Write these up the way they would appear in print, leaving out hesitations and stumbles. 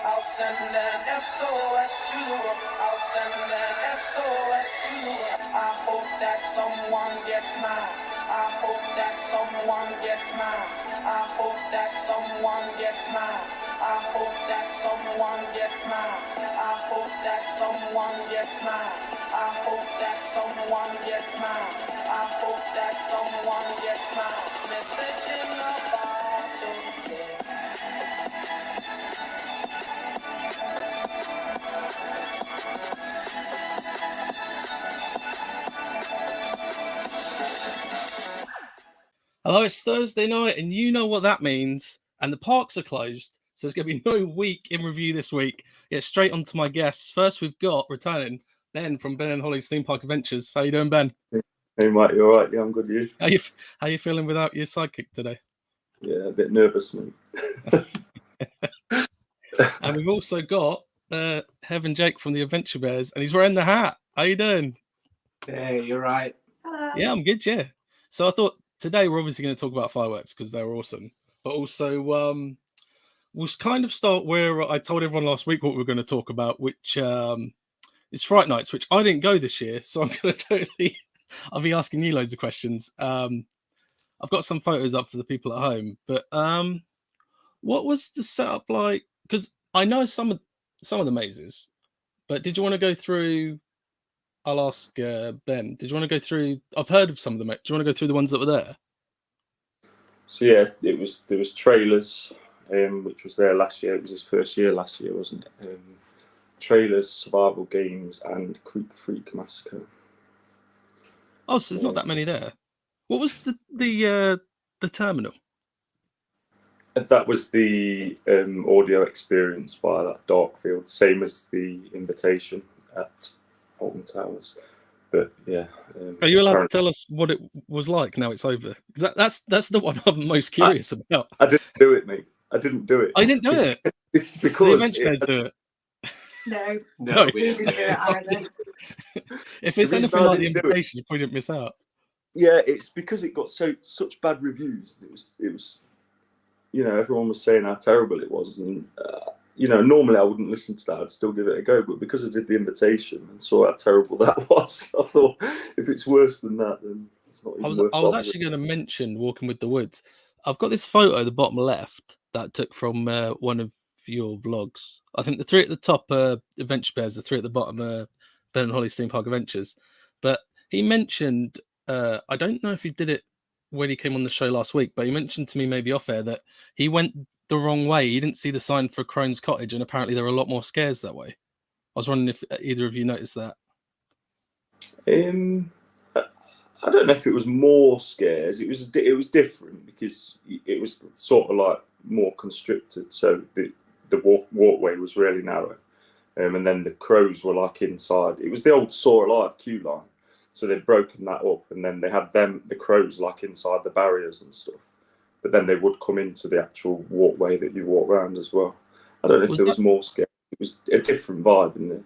I'll send an SOS to the world. I'll send an SOS to the world. I hope that someone gets mine. I hope that someone gets mine. I hope that someone gets mine. I hope that someone gets mine. I hope that someone gets mine. I hope that someone gets mine. I hope that someone gets mine. Message in the bottle. Hello, it's Thursday night, and you know what that means. And the parks are closed, so there's going to be no week in review this week. Get straight on to my guests. First, we've got returning Ben from Ben Hollie's Theme Park Adventures. How you doing, Ben? Hey, mate, you all right? Yeah, I'm good. You? How you feeling without your sidekick today? Yeah, a bit nervous, mate. And we've also got Hev Jake from the Adventure Bears, and he's wearing the hat. How you doing? Hey, you're right. Hello. Yeah, I'm good. Yeah. So I thought today we're obviously going to talk about fireworks because they're awesome, but also we'll kind of start where I told everyone last week what we were going to talk about, which is Fright Nights, which I didn't go this year, so I'm going to I'll be asking you loads of questions. I've got some photos up for the people at home, but what was the setup like? Because I know some of the mazes, but did you want to go through? I'll ask Ben. Did you want to go through? I've heard of some of them. Do you want to go through the ones that were there? So yeah, there was Trailers, which was there last year. It was his first year last year, wasn't it? Trailers, Survival Games, and Creek Freak Massacre. Oh, so there's not that many there. What was the terminal? That was the audio experience by that Darkfield, same as the invitation at Alton Towers. But yeah, are you allowed to tell us what it was like now it's over? That's the one I'm most curious about. I didn't do it, mate. I didn't do it. I didn't do it because the Adventure Bears do it. No, we didn't do it either. If it's anything like the invitation, you probably didn't miss out. Yeah, it's because it got such bad reviews. It was, you know, everyone was saying how terrible it was, and you know, normally I wouldn't listen to that. I'd still give it a go, but because I did the invitation and saw how terrible that was, I thought if it's worse than that, then it's not even worth I was actually going to mention Walking with the Woods. I've got this photo at the bottom left that I took from one of your vlogs. I think the three at the top Adventure Bears, the three at the bottom Ben Hollie's Theme Park Adventures. But he mentioned, I don't know if he did it when he came on the show last week, but he mentioned to me maybe off air that he went the wrong way. He didn't see the sign for Crone's Cottage, and apparently there are a lot more scares that way. I was wondering if either of you noticed that. I don't know if it was more scares. It was different because it was sort of like more constricted. So the walkway was really narrow, and then the crows were like inside. It was the old Saw Alive queue line, so they'd broken that up, and then they had the crows like inside the barriers and stuff. But then they would come into the actual walkway that you walk around as well. I don't know if there was more scares. It was a different vibe in there.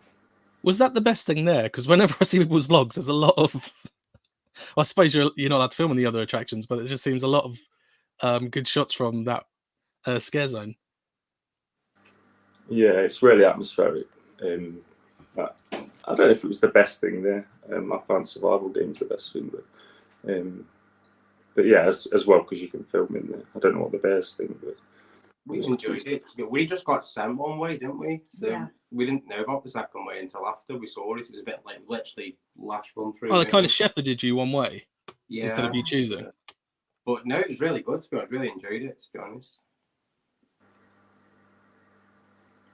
Was that the best thing there? Because whenever I see people's vlogs, there's a lot of. I suppose you're not allowed to film in the other attractions, but it just seems a lot of good shots from that scare zone. Yeah, it's really atmospheric. I don't know if it was the best thing there. I found Survival Games the best thing, but yeah, as well because you can film in there. I don't know what the bears think, but we enjoyed it. We just got sent one way, didn't we? So yeah. We didn't know about the second way until after we saw it. It was a bit like literally last run through. Oh, they kind of shepherded you one way, yeah, instead of you choosing. But no, it was really good. To be honest, really enjoyed it. To be honest.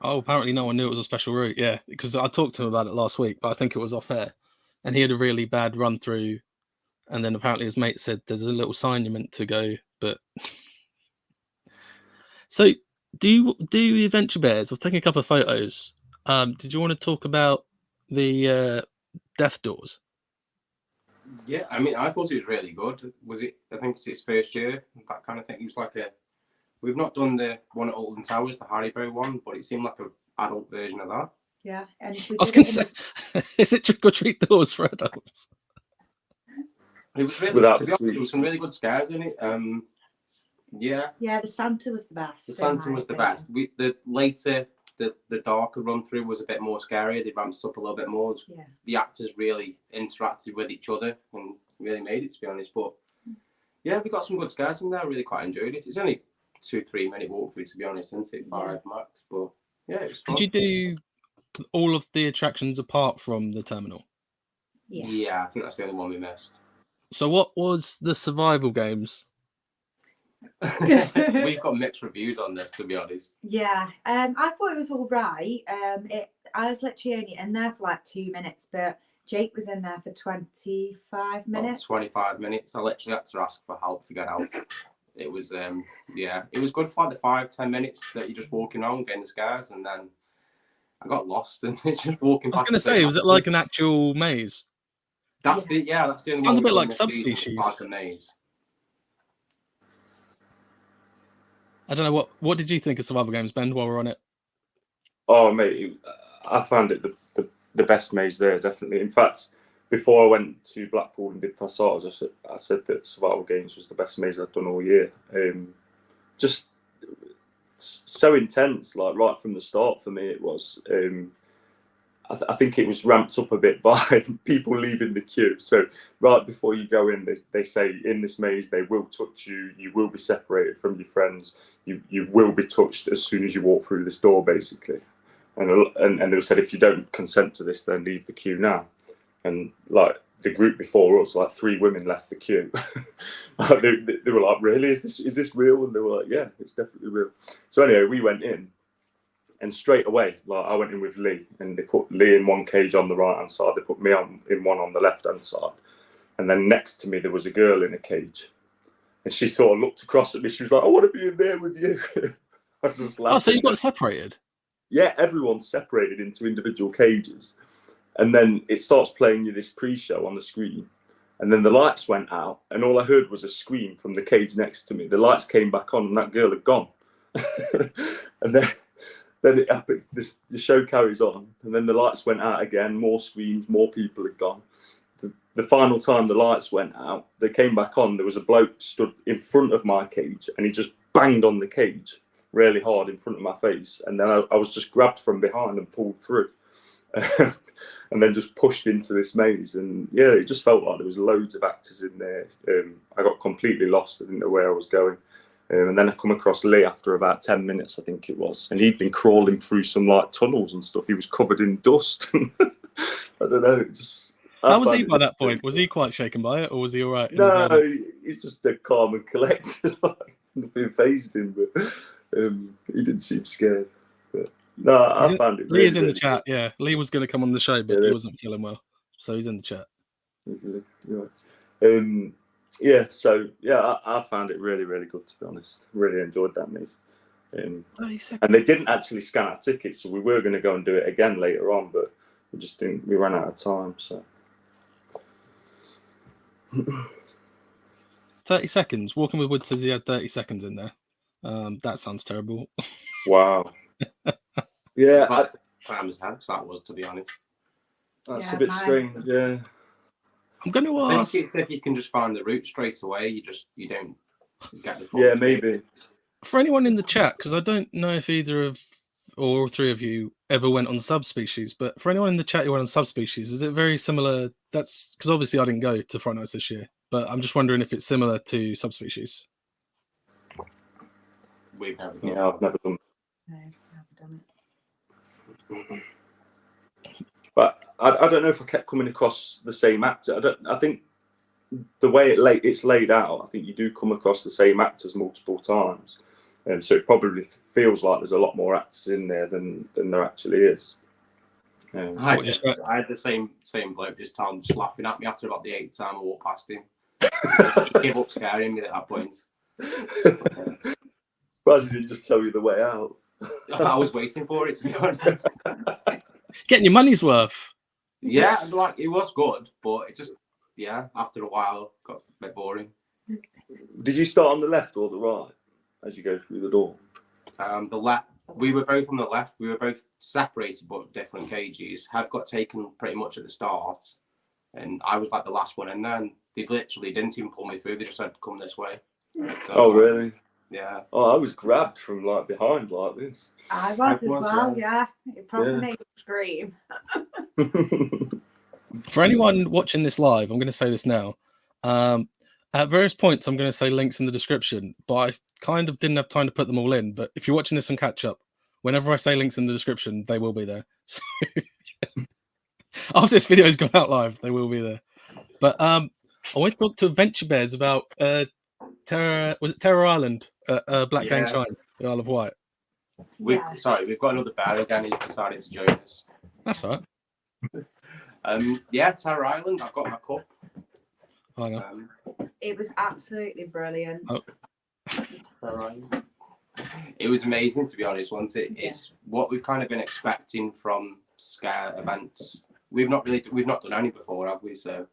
Oh, apparently no one knew it was a special route. Yeah, because I talked to him about it last week, but I think it was off air, and he had a really bad run through. And then apparently his mate said there's a little sign you're meant to go, but so do the Adventure Bears? I've taken a couple of photos. Did you want to talk about the Death Doors? Yeah, I mean, I thought it was really good. Was it? I think it's its first year, that kind of thing. It was like we've not done the one at Alton Towers, the Haribo one, but it seemed like an adult version of that. Yeah, and I was going to say, is it trick or treat doors for adults? It was really, there was some really good scares in it. Yeah. Yeah, the Santa was the best. The Santa was the best. The later the darker run through was a bit more scary. They ramped up a little bit more. Yeah. The actors really interacted with each other and really made it, to be honest. But yeah, we got some good scares in there. I really quite enjoyed it. It's only 2-3 minute walkthrough, to be honest, isn't it? 5 max. But yeah, it was fun. Did you do all of the attractions apart from the terminal? Yeah, I think that's the only one we missed. So what was the survival games? We've got mixed reviews on this, to be honest. Yeah, I thought it was all right. I was literally only in there for like 2 minutes, but Jake was in there for 25 minutes. 25 minutes. I literally had to ask for help to get out. It was, it was good for like the 5-10 minutes that you're just walking on, getting the scares, and then I got lost and it's just walking. I was going to say, was it like an actual maze? That's the only. Sounds a bit like Subspecies. Like a maze. I don't know what did you think of survival games, Ben? While we're on it. Oh mate, I found it the best maze there, definitely. In fact, before I went to Blackpool and did Passage, I said that survival games was the best maze I'd done all year. Just so intense, like right from the start for me. It was. I think it was ramped up a bit by people leaving the queue. So right before you go in, they say in this maze they will touch you. You will be separated from your friends. You will be touched as soon as you walk through this door, basically. And they said if you don't consent to this, then leave the queue now. And like the group before us, like 3 women left the queue. They were like, "Really? Is this real?" And they were like, "Yeah, it's definitely real." So anyway, we went in. And straight away, like I went in with Lee, and they put Lee in one cage on the right-hand side. They put me in one on the left-hand side, and then next to me there was a girl in a cage, and she sort of looked across at me. She was like, "I want to be in there with you." I was just laughing. Oh, so you got separated? Yeah, everyone's separated into individual cages, and then it starts playing you this pre-show on the screen, and then the lights went out, and all I heard was a scream from the cage next to me. The lights came back on, and that girl had gone, and then it happened. The show carries on, and then the lights went out again. More screams, more people had gone. The final time the lights went out, they came back on. There was a bloke stood in front of my cage, and he just banged on the cage really hard in front of my face. And then I was just grabbed from behind and pulled through, and then just pushed into this maze. And yeah, it just felt like there was loads of actors in there. I got completely lost. I didn't know where I was going. And then I come across Lee after about 10 minutes, I think it was. And he'd been crawling through some like tunnels and stuff. He was covered in dust. I don't know. How was he by that point? Was he quite shaken by it, or was he all right? No, he's just dead calm and collected. Nothing fazed him, but he didn't seem scared. But, no, I found it. Lee is in the chat. Yeah, Lee was going to come on the show, but he wasn't feeling well, so he's in the chat. Yeah, so yeah, I found it really, really good, to be honest. Really enjoyed that maze. And they didn't actually scan our tickets, so we were going to go and do it again later on, but we just didn't. We ran out of time. So 30 seconds. Walking with Wood says he had 30 seconds in there. That sounds terrible. Wow. Yeah, Time's house that was, to be honest. That's a bit strange. Yeah. I'm going to ask. I think it's if you can just find the route straight away, you don't get the. Yeah, maybe. For anyone in the chat, because I don't know if either of or all 3 of you ever went on Subspecies, but for anyone in the chat who went on Subspecies, is it very similar? That's because obviously I didn't go to Friday Nights this year, but I'm just wondering if it's similar to Subspecies. We've never done. Yeah, I've never done. No, never done it. But I don't know if I kept coming across the same actor. I think the way it's laid out, I think you do come across the same actors multiple times. So it probably feels like there's a lot more actors in there than there actually is. I had the same bloke this time just laughing at me after about the 8th time I walked past him. He gave up scaring me at that point. Surprised he didn't just tell you the way out. I was waiting for it, to be honest. Getting your money's worth. Yeah, like it was good, but it just after a while got a bit boring. Did you start on the left or the right as you go through the door? The left. We were both on the left. We were both separated but different cages. Hev got taken pretty much at the start, and I was like the last one in there. And they literally didn't even pull me through. They just said, "Come this way." So, oh, really? Yeah. Oh, I was grabbed from like behind like this. I was as well, yeah. yeah. It probably Yeah. made me scream. For anyone watching this live, I'm going to say this now. At various points, I'm going to say links in the description, but I kind of didn't have time to put them all in. But if you're watching this on catch up, whenever I say links in the description, they will be there. So after this video has gone out live, they will be there. But I went to talk to Adventure Bears about Terror Island, Black Gang Yeah. Shine, the Isle of Wight. Yeah. Sorry, we've got another bear again. He's decided to join us. That's all right. Yeah, Terror Island. I've got my cup. Hang on. It was absolutely brilliant. Oh. Terror Island. It was amazing, to be honest, wasn't it? Yeah. It's what we've kind of been expecting from scare events. We've not done any before, have we? So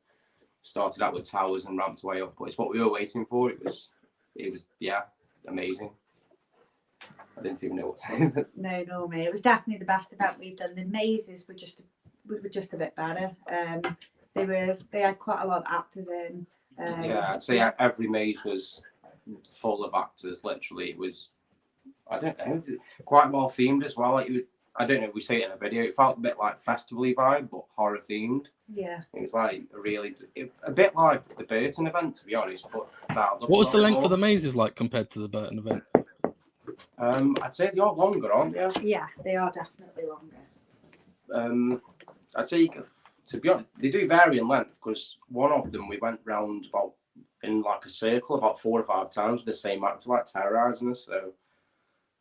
started out with towers and ramped way up, but it's what we were waiting for. It was yeah, amazing. I didn't even know what to say. No, nor me. It was definitely the best event we've done. The mazes were just a bit better. They had quite a lot of actors in. Yeah, I'd say every maze was full of actors. Literally, it was, I don't know, quite well themed as well. Like, it was, I don't know if we say it in a video, it felt a bit like festival-y vibe, but horror themed. Yeah. It was like a bit like the Burton event, to be honest, but dialed up. What was the a lot length of more. the mazes like compared to the Burton event? I'd say they are longer, aren't they? Yeah, they are definitely longer. I'd say, to be honest, they do vary in length, because one of them we went round about in like a circle about 4 or 5 times with the same actor, like terrorising us. So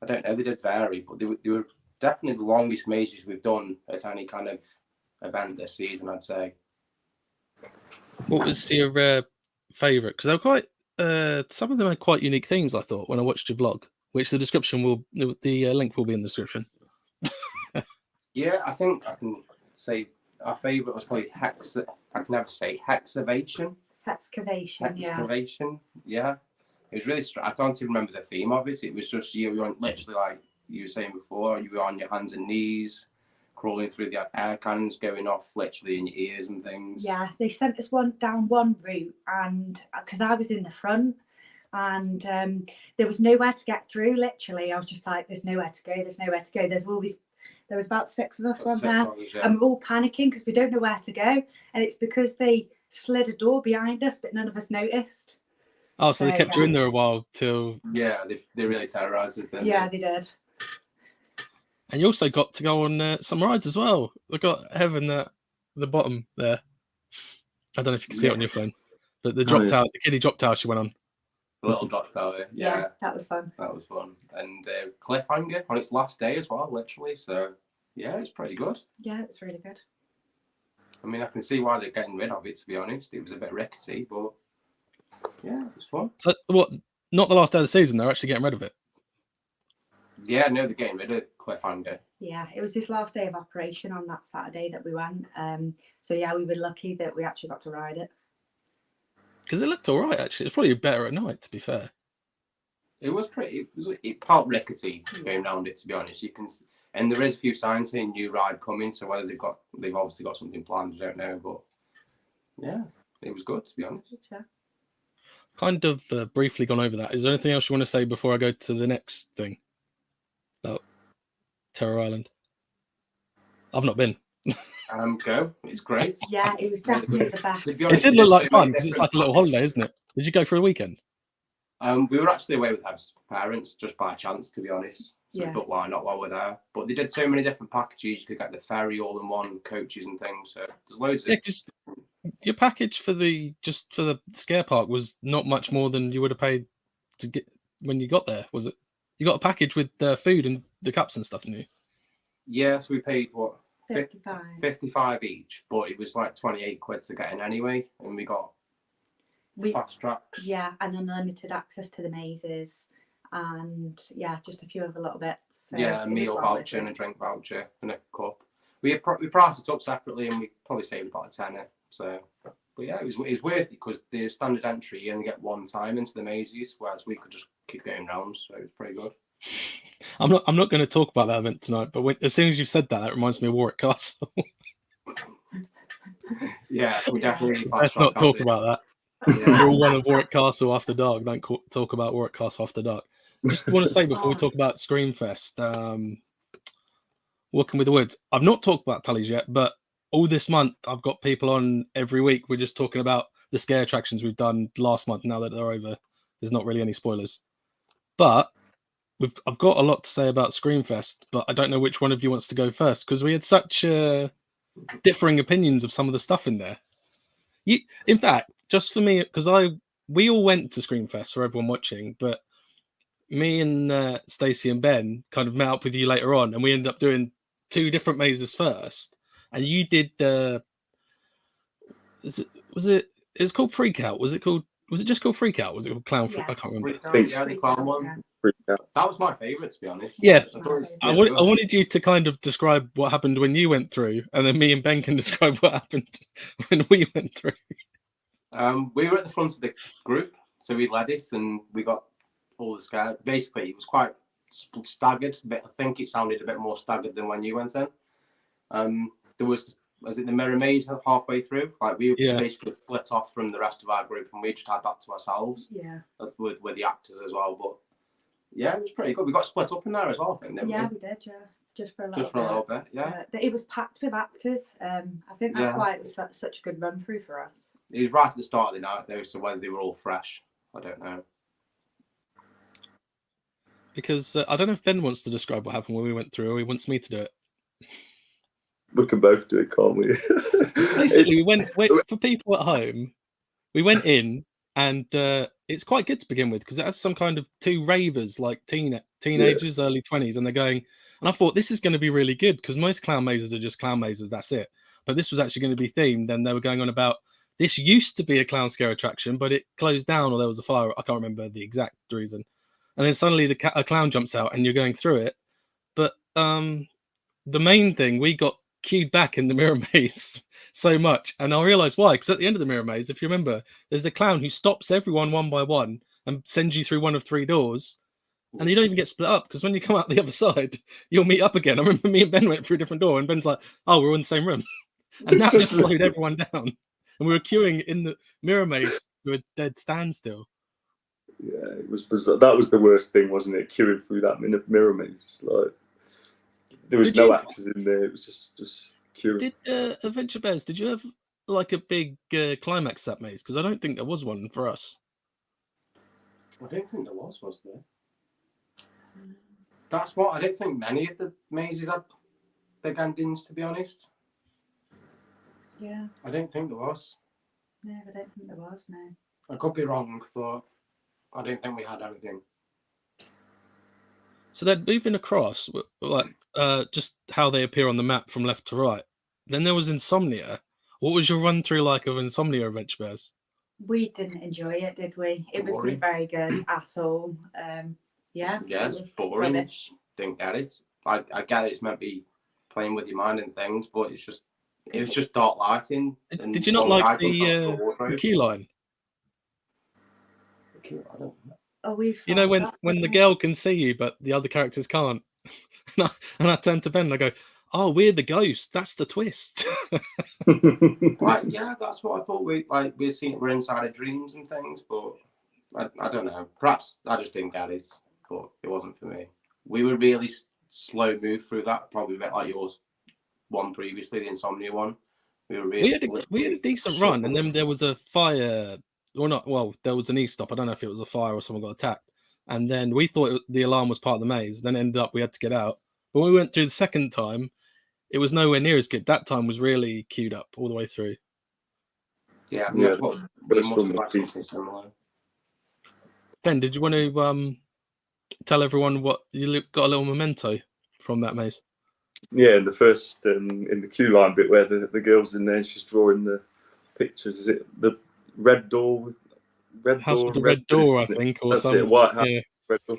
I don't know, they did vary, but they were definitely the longest mazes we've done at any kind of event this season, I'd say. What was your favourite? Because they were quite. Some of them had quite unique themes. I thought when I watched your vlog, which the description the link will be in the description. Yeah, I think I can say our favourite was probably Hexavation. Excavation, yeah. Excavation, yeah. It was really I can't even remember the theme of it. It was just you were literally, like you were saying before, you were on your hands and knees, crawling through the air cannons going off literally in your ears and things. Yeah, they sent us down one route, and because I was in the front, and there was nowhere to get through. Literally, I was just like, "There's nowhere to go. There's nowhere to go." There's all these. There was about 6 of us, wasn't there? And we're all panicking because we don't know where to go, and it's because they slid a door behind us, but none of us noticed. Oh, so they kept you in there a while till. Yeah, they really terrorised us, didn't Yeah, they? they did. And you also got to go on some rides as well. They got Heaven at the bottom there. I don't know if you can see it on your phone, but the the kiddie drop tower she went on. The little drop tower, yeah. That was fun. That was fun. And cliffhanger on its last day as well, literally. So, yeah, it's pretty good. Yeah, it was really good. I mean, I can see why they're getting rid of it, to be honest. It was a bit rickety, but yeah, it was fun. So, what? Not the last day of the season. They're actually getting rid of it. Yeah, no, they're getting rid of cliffhanger. Yeah, it was this last day of operation on that Saturday that we went. So yeah, we were lucky that we actually got to ride it. Because it looked all right, actually. It's probably better at night, to be fair. It was pretty. It felt rickety going round it, to be honest. You can, and there is a few signs saying new ride coming. So whether they've obviously got something planned, I don't know. But yeah, it was good, to be honest. Yeah. Kind of briefly gone over that. Is there anything else you want to say before I go to the next thing about Terror Island? I've not been. Go. It's great. Yeah, it was definitely the best. To be honest, It did look like fun because it's like a little holiday, isn't it? Did you go for a weekend? We were actually away with Hev's parents just by chance, to be honest. So Yeah. we thought, why not while we're there? But they did so many different packages. You could get the ferry all in one, coaches and things. So there's loads of. Yeah, because your package for the scare park was not much more than you would have paid to get when you got there, was it? You got a package with food and the cups and stuff, didn't you? Yeah, so we paid what? 55. 55 each, but it was like 28 quid to get in anyway, and we got fast tracks. Yeah, and unlimited access to the mazes, and yeah, just a few other little bits. So Yeah, a it was meal well voucher worth and a it. drink voucher and a cup. We priced it up separately, and we probably saved about a tenner. So, but yeah, it was worth it because the standard entry you only get one time into the mazes, whereas we could just keep going round. So it was pretty good. I'm not going to talk about that event tonight, but as soon as you've said that, that reminds me of Warwick Castle. Yeah, we definitely. Let's not talk about that. Yeah. Rule 1 of Warwick Castle after dark. Don't talk about Warwick Castle after dark. just want to say before we talk about Screamfest, Walking with the Woods, I've not talked about Tully's yet, but all this month I've got people on every week. We're just talking about the scare attractions we've done last month. Now that they're over, there's not really any spoilers, but I've got a lot to say about Screamfest, but I don't know which one of you wants to go first, because we had such differing opinions of some of the stuff in there. In fact, just for me, because we all went to Screamfest for everyone watching, but me and Stacey and Ben kind of met up with you later on, and we ended up doing 2 different mazes first. And you did it's called Freak Out? Was it just called Freak Out? Was it called Clown Freak? I can't remember. Yeah, the clown one. That was my favourite, to be honest. Yeah, I wanted you to kind of describe what happened when you went through, and then me and Ben can describe what happened when we went through. We were at the front of the group, so we led it, and we got all the scares. Basically, it was quite staggered, but I think it sounded a bit more staggered than when you went in. There was it the mirror maze halfway through? Like we basically split off from the rest of our group, and we just had that to ourselves. Yeah. With the actors as well, but yeah, it was pretty good. We got split up in there as well, I think. Yeah, we did. Yeah, just for a little bit. Yeah. It was packed with actors. I think that's why it was such a good run through for us. It was right at the start of the night, though, so whether they were all fresh, I don't know. Because I don't know if Ben wants to describe what happened when we went through, or he wants me to do it. We can both do it, can't we? Basically, we went for people at home. We went in, and it's quite good to begin with, because it has some kind of 2 ravers, like teenagers, early 20s, and they're going. And I thought this is going to be really good, because most clown mazes are just clown mazes. That's it. But this was actually going to be themed, and they were going on about this used to be a clown scare attraction, but it closed down, or there was a fire. I can't remember the exact reason. And then suddenly a clown jumps out, and you're going through it. But the main thing, we got queued back in the mirror maze so much, and I realized why, because at the end of the mirror maze, if you remember, there's a clown who stops everyone one by one and sends you through one of 3 doors, and you don't even get split up, because when you come out the other side, you'll meet up again. I remember me and Ben went through a different door, and Ben's like, oh, we're all in the same room. And that just slowed everyone down, and we were queuing in the mirror maze to a dead standstill. Yeah, it was bizarre. That was the worst thing, wasn't it? Queuing through that mirror maze. Like, there was no actors in there. It was just queuing. Did Adventure Bears? Did you have like a big climax that maze? Because I don't think there was one for us. I don't think there was there? That's what I don't think many of the mazes had big endings, to be honest. Yeah. I don't think there was. No, I don't think there was. No. I could be wrong, but I don't think we had anything. So they're moving across, like just how they appear on the map from left to right. Then there was Insomnia. What was your run through like of Insomnia, Adventure Bears? We didn't enjoy it, did we? It wasn't very good at all. Yeah, it's boring. Rubbish. Didn't get it. I get it. It's meant to be playing with your mind and things, but it was just dark lighting. Did you not like the key line? I don't know. Oh, you know when the girl can see you but the other characters can't, and I turn to Ben and I go, "Oh, we're the ghost. That's the twist." Yeah, that's what I thought. We're seeing it. We're inside of dreams and things, but I don't know. Perhaps I just didn't get it, but it wasn't for me. We were really slow move through that, probably a bit like yours one previously, the Insomnia one. We were really we had a decent run, and then there was a fire. Or not, well, there was an e-stop. I don't know if it was a fire or someone got attacked. And then we thought the alarm was part of the maze. Then ended up we had to get out. But when we went through the second time, it was nowhere near as good. That time was really queued up all the way through. Yeah. Ben, did you want to tell everyone what you got a little memento from that maze? Yeah, in the first, in the queue line bit where the girl's in there, she's drawing the pictures. Is it the red door with house with the red door, I think, or that's something. It, white house, red door.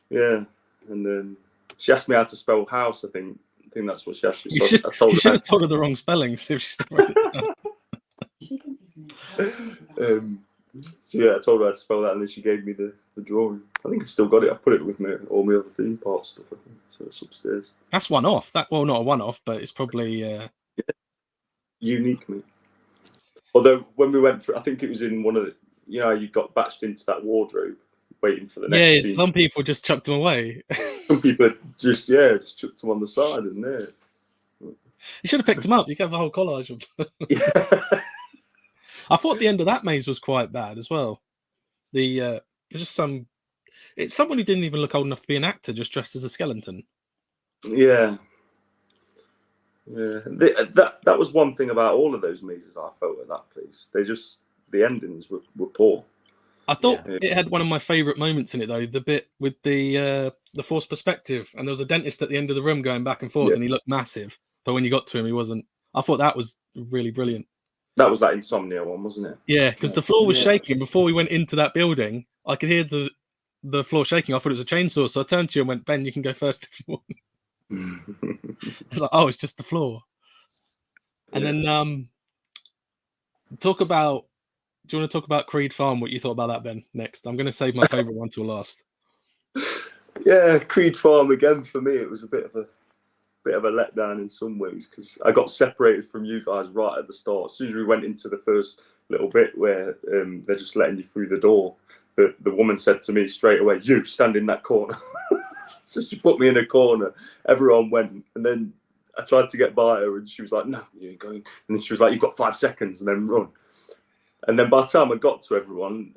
Yeah, and then she asked me how to spell house. I think that's what she asked me. So I told her. You should have told her the wrong spellings if she's. So yeah, I told her how to spell that, and then she gave me the drawing. I think I've still got it. I put it with all my other theme park stuff. I think so. It's upstairs. That's one off. Not a one off, but it's probably unique, mate. Although when we went through, I think it was in one of the, you got batched into that wardrobe waiting for the next scene. Some people just chucked them away. Some people just chucked them on the side and there. You should have picked them up. You could have a whole collage of them. Yeah. I thought the end of that maze was quite bad as well. It's someone who didn't even look old enough to be an actor, just dressed as a skeleton. Yeah. That was one thing about all of those mazes I felt at that place. The endings were poor. I thought it had one of my favourite moments in it though, the bit with the forced perspective, and there was a dentist at the end of the room going back and forth, and he looked massive, but when you got to him, he wasn't. I thought that was really brilliant. That was that Insomnia one, wasn't it? Yeah, because the floor was shaking. Before we went into that building, I could hear the floor shaking. I thought it was a chainsaw, so I turned to you and went, "Ben, you can go first if you want." I was like, "Oh, it's just the floor." And then talk about. Do you want to talk about Creed Farm? What you thought about that, Ben? Next, I'm going to save my favourite one till last. Yeah, Creed Farm again for me. It was a bit of a letdown in some ways because I got separated from you guys right at the start. As soon as we went into the first little bit where they're just letting you through the door, the woman said to me straight away, "You stand in that corner." So she put me in a corner. Everyone went, and then I tried to get by her, and she was like, "No, you ain't going." And then she was like, "You've got 5 seconds, and then run." And then by the time I got to everyone,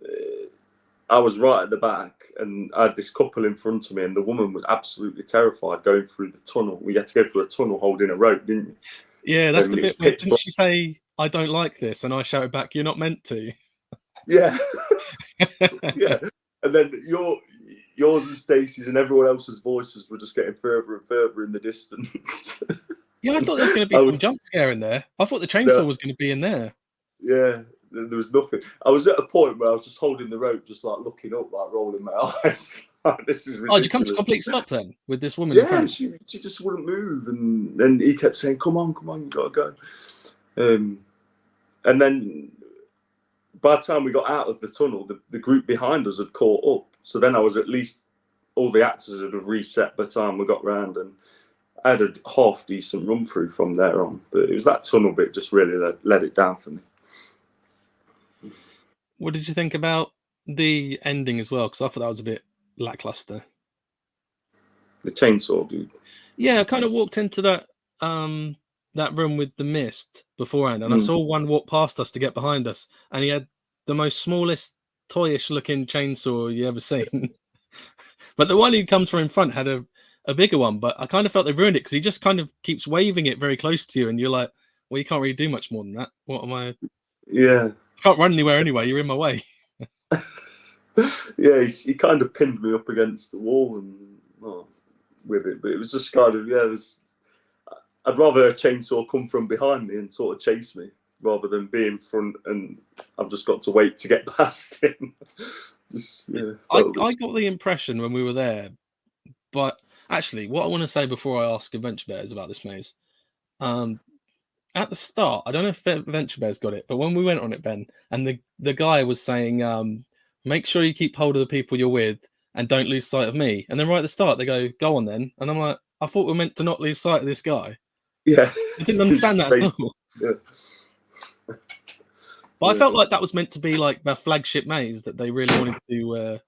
I was right at the back, and I had this couple in front of me, and the woman was absolutely terrified going through the tunnel. We had to go through a tunnel holding a rope, didn't you? Yeah, that's the bit where didn't she say, "I don't like this," and I shouted back, "You're not meant to." Yeah. Yeah. And then yours and Stacey's and everyone else's voices were just getting further and further in the distance. Yeah, I thought there was going to be some jump scare in there. I thought the chainsaw was going to be in there. Yeah. There was nothing. I was at a point where I was just holding the rope, just like looking up, like rolling my eyes. Like, this is ridiculous. Oh, did you come to a complete stop then with this woman? Yeah, she just wouldn't move, and then he kept saying, "Come on, you gotta go." And then by the time we got out of the tunnel, the group behind us had caught up. So then I was at least all the actors had reset by the time we got round, and I had a half decent run through from there on. But it was that tunnel bit just really let it down for me. What did you think about the ending as well? Because I thought that was a bit lackluster. The chainsaw dude. Yeah, I kind of walked into that room with the mist beforehand, and I saw one walk past us to get behind us, and he had the most smallest, toyish looking chainsaw you ever seen. But the one who comes from in front had a bigger one, but I kind of felt they ruined it because he just kind of keeps waving it very close to you, and you're like, well, you can't really do much more than that. What am I? Yeah. Can't run anywhere anyway. You're in my way. Yeah, he kind of pinned me up against the wall and with it, but it was just kind of I'd rather a chainsaw come from behind me and sort of chase me rather than be in front and I've just got to wait to get past him. I got the impression when we were there, but actually, what I want to say before I ask Adventure Bears about this maze, at the start, I don't know if Adventure Bears got it, but when we went on it, Ben, and the guy was saying, make sure you keep hold of the people you're with and don't lose sight of me. And then right at the start, they go on then. And I'm like, I thought we were meant to not lose sight of this guy. Yeah. I didn't understand that at all. Yeah. But I felt like that was meant to be like the flagship maze that they really wanted to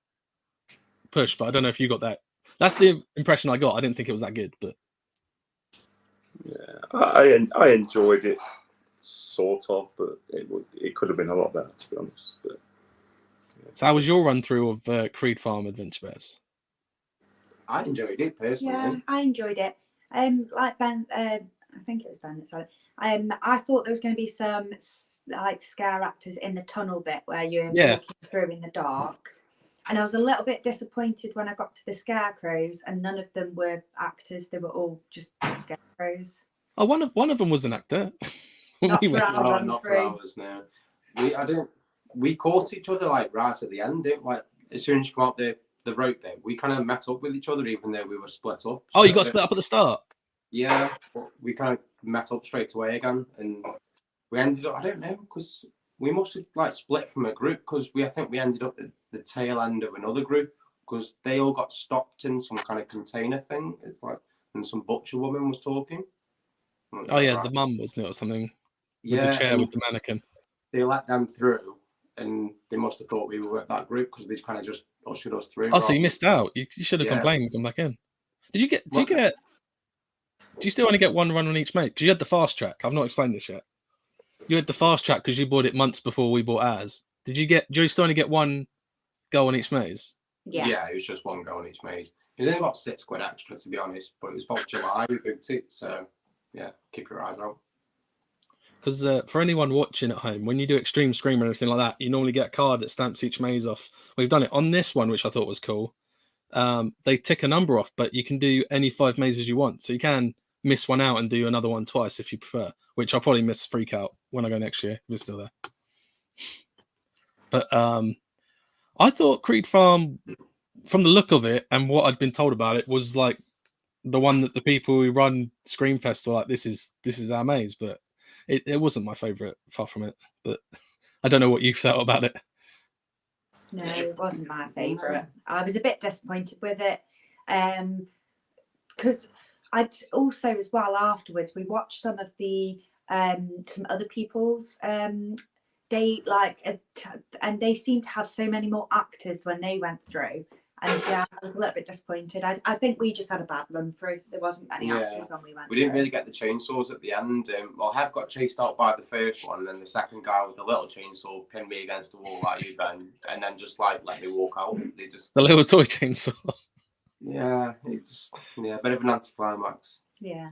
push. But I don't know if you got that. That's the impression I got. I didn't think it was that good, but. Yeah, I enjoyed it, sort of, but it could have been a lot better, to be honest. But, yeah. So how was your run through of Creed Farm Adventure Bears? I enjoyed it personally. Yeah, I enjoyed it. Like Ben, I think it was Ben that said it. I thought there was going to be some like scare actors in the tunnel bit where you're walking through in the dark. And I was a little bit disappointed when I got to the scarecrows, and none of them were actors; they were all just scarecrows. Oh, one of them was an actor. Not for ours. No, we caught each other like right at the end. Like as soon as you got the rope there, we kind of met up with each other, even though we were split up. Oh, you got split up at the start. Yeah, but we kind of met up straight away again, and we ended up. I don't know because we must have like split from a group because I think we ended up at the tail end of another group because they all got stopped in some kind of container thing. It's like, and some butcher woman was talking. Oh yeah, the mum wasn't it or something? With the chair with the mannequin. They let them through, and they must have thought we were at that group because they kind of just ushered us through. Oh, so you missed out. You should have Yeah. complained and come back in. Do you still only get one run on each maze? Because you had the fast track. I've not explained this yet. You had the fast track because you bought it months before we bought ours. Do you still only get one go on each maze? Yeah. It was just one go on each maze. It was only about £6 extra, to be honest, but it was about July we booked it, so yeah, keep your eyes out. Because for anyone watching at home, when you do Extreme Scream or anything like that, you normally get a card that stamps each maze off. We've done it on this one, which I thought was cool. They tick a number off, but you can do any 5 mazes you want. So you can miss one out and do another one twice if you prefer, which I'll probably miss Freak Out when I go next year if it's still there. But I thought Creed Farm, from the look of it and what I'd been told about it, was like the one that the people who run Screamfest were like, this is our maze, but it wasn't my favourite, far from it. But I don't know what you felt about it. No, it wasn't my favourite. I was a bit disappointed with it. Because I'd also, as well, afterwards, we watched some of the some other people's and they seemed to have so many more actors when they went through. And yeah, I was a little bit disappointed. I think we just had a bad run through. There wasn't any actors when we went. We didn't really get the chainsaws at the end. Hev got chased out by the first one, and then the second guy with the little chainsaw pinned me against the wall like you, Ben, and then just like let me walk out. The little toy chainsaw. Yeah, a bit of an anticlimax. Yeah.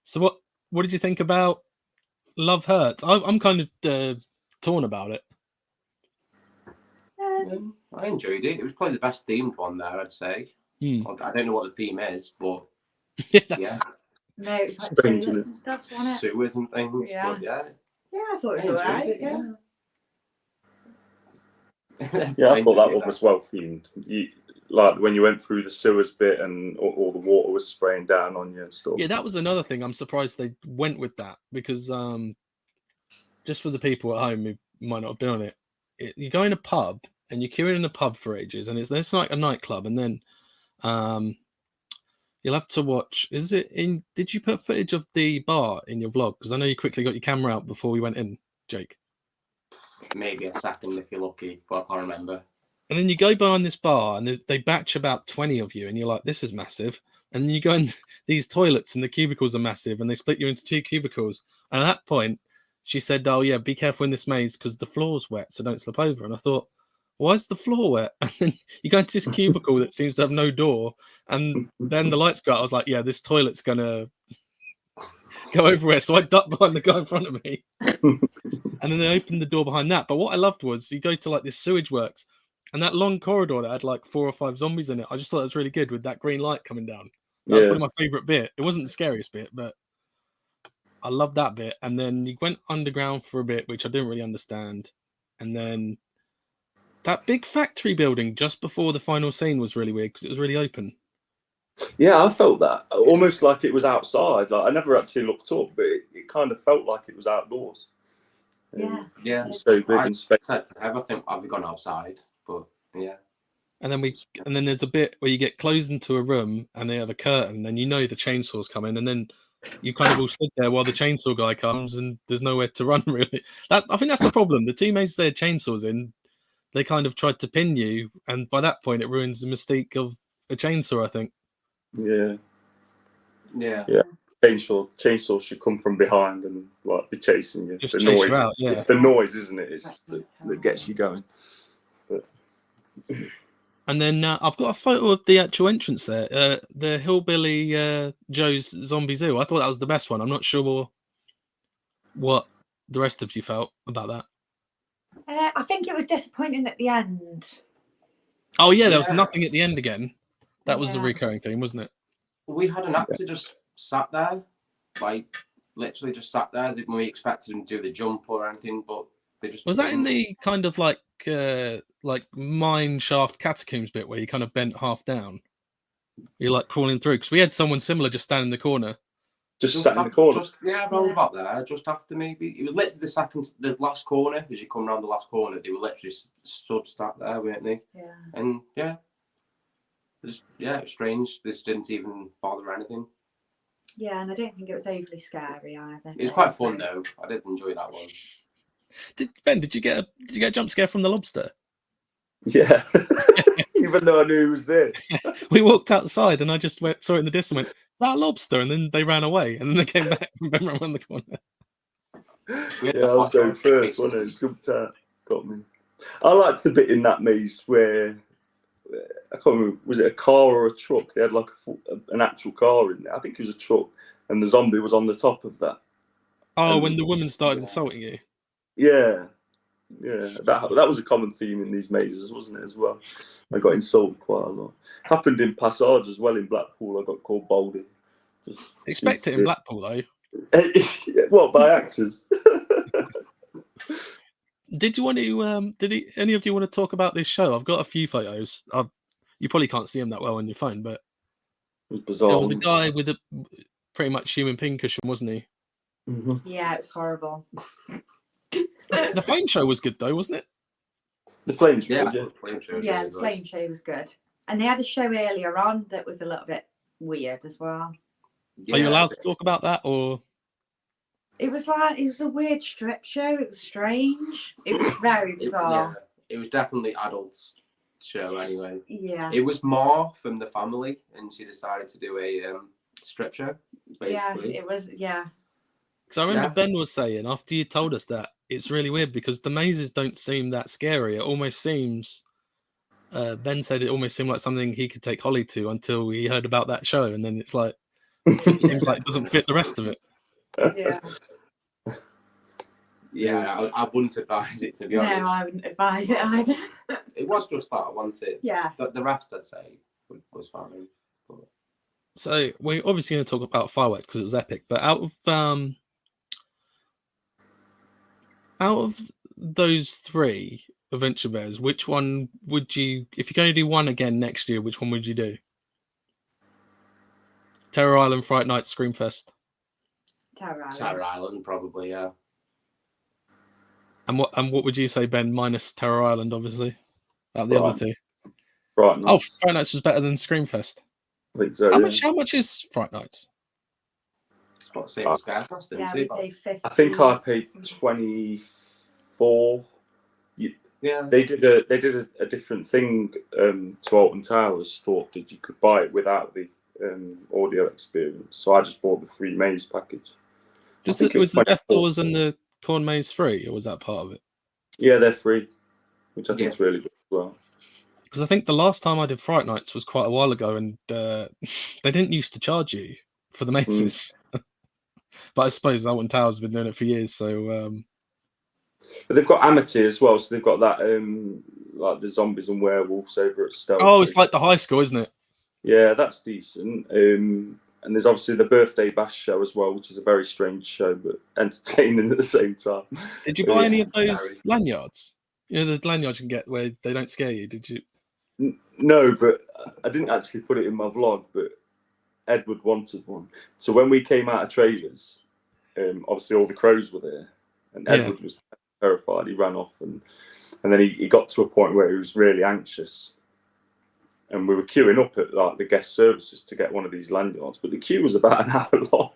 So what did you think about Love Hurts? I'm kind of torn about it. I enjoyed it. It was probably the best themed one there, I'd say. I don't know what the theme is, but yeah. No, it's like toilets and stuff, wasn't it? Sewers and things. Yeah. But yeah. Yeah, I thought it was alright. Yeah. Yeah, I thought that one was well themed. Like when you went through the sewers bit and all the water was spraying down on you and stuff. Yeah, that was another thing. I'm surprised they went with that because just for the people at home who might not have been on it, you go in a pub and you're queuing in a pub for ages, and it's like a nightclub, and then you'll have to watch. Did you put footage of the bar in your vlog? Because I know you quickly got your camera out before we went in, Jake. Maybe a second if you're lucky, but I can't remember. And then you go behind this bar and they batch about 20 of you, and you're like, this is massive. And then you go in these toilets and the cubicles are massive, and they split you into 2 cubicles. And at that point, she said, oh yeah, be careful in this maze because the floor's wet, so don't slip over. And I thought, why is the floor wet? And then you go into this cubicle that seems to have no door, and then the lights go out. I was like, yeah, this toilet's gonna go everywhere. So I ducked behind the guy in front of me. And then they opened the door behind that. But what I loved was you go to like this sewage works, and that long corridor that had like 4 or 5 zombies in it. I just thought it was really good with that green light coming down. That was one of my favourite bit. It wasn't the scariest bit, but I loved that bit. And then you went underground for a bit, which I didn't really understand. And then that big factory building just before the final scene was really weird because it was really open. Yeah, I felt that almost like it was outside. Like I never actually looked up, but it kind of felt like it was outdoors. Yeah. So big and space. I think I've gone outside, but yeah. And then there's a bit where you get closed into a room and they have a curtain, and you know the chainsaw's coming, and then you kind of all stood there while the chainsaw guy comes, and there's nowhere to run really. I think that's the problem. The teammates they had chainsaws in, they kind of tried to pin you, and by that point it ruins the mystique of a chainsaw, I think. Yeah. Chainsaw should come from behind and like be chasing you. Just the chase noise, you out, yeah. The noise, isn't it? It's that gets you going. But... And then I've got a photo of the actual entrance there, the Hillbilly Joe's Zombie Zoo. I thought that was the best one. I'm not sure what the rest of you felt about that. I think it was disappointing at the end. Oh yeah, there was nothing at the end again. That was a recurring theme, wasn't it? We had an actor just sat there, like literally just sat there. Didn't we expected him to do the jump or anything, but they just was that in the kind of like mine shaft catacombs bit where you kind of bent half down. You're like crawling through because we had someone similar just standing in the corner. Just sat in the corner. Around about there, just after maybe. It was literally the last corner. As you come around the last corner, they were literally stood sat there, weren't they? Yeah. And yeah. It was strange. This didn't even bother anything. Yeah, and I don't think it was overly scary either. It was quite fun though. I did enjoy that one. Ben, did you get a jump scare from the lobster? Yeah. Even though I knew he was there. We walked outside and I just saw it in the distance and went, "Is that a lobster?" And then they ran away and then they came back and Ben ran around the corner. Yeah, I was going first, wasn't it? Jumped out, got me. I liked the bit in that maze where, I can't remember, was it a car or a truck? They had like an actual car in there. I think it was a truck, and the zombie was on the top of that. Oh, And when the woman started insulting you. Yeah, that was a common theme in these mazes, wasn't it, as well? I got insulted quite a lot. Happened in Passage as well in Blackpool. I got called Baldy. Expect it in Blackpool, though. What, by actors? Did you want to? Any of you want to talk about this show? I've got a few photos. You probably can't see them that well on your phone, but it was bizarre. There was a guy with a pretty much human pincushion, wasn't he? Mm-hmm. Yeah, it was horrible. The flame show was good though, wasn't it? The flames, Yeah, good, yeah. the flame show. Yeah, the flame show was good, and they had a show earlier on that was a little bit weird as well. Are you allowed to talk about that, or? It was a weird strip show. It was strange. It was very bizarre. It was definitely adults show anyway. Yeah. It was more from the family, and she decided to do a strip show. Basically. Yeah, it was. Yeah. Because I remember Ben was saying after you told us that it's really weird because the mazes don't seem that scary. It almost seems. Ben said it almost seemed like something he could take Hollie to until he heard about that show, and then it's like it seems like it doesn't fit the rest of it. Yeah. Yeah, I wouldn't advise it, to be honest. No, I wouldn't advise it either. It was just that, wasn't it? Yeah. But the rest, I'd say, was fine. So we're obviously going to talk about fireworks because it was epic. But out of those three adventure bears, which one would you, if you're going to do one again next year, which one would you do? Terror Island, Fright Night, Screamfest. Terror Island, probably, yeah. And what would you say, Ben? Minus Terror Island, obviously. Out of the other two. Fright Nights. Oh, Fright Nights was better than Screamfest. I think so. How much is Fright Nights? It's about the same as Scarecross, Yeah, we paid 50. I think I paid 24. Yeah. They did a different thing to Alton Towers. Thought that you could buy it without the audio experience. So I just bought the 3 maze package. Was the Death Doors and the Corn Maze free, or was that part of it? Yeah, they're free, which I think is really good as well. Because I think the last time I did Fright Nights was quite a while ago, and they didn't used to charge you for the mazes. But I suppose Alton Towers have been doing it for years, so. But they've got Amity as well, so they've got that like the zombies and werewolves over at Stealth. Oh, it's like the high school, isn't it? Yeah, that's decent. And there's obviously the Birthday Bash show as well, which is a very strange show, but entertaining at the same time. Did you buy any of those lanyards? You know, the lanyards you can get where they don't scare you, did you? No, but I didn't actually put it in my vlog, but Edward wanted one. So when we came out of trailers, obviously all the crows were there, and Edward was terrified. He ran off, and then he got to a point where he was really anxious. And we were queuing up at like the guest services to get one of these lanyards, but the queue was about an hour long.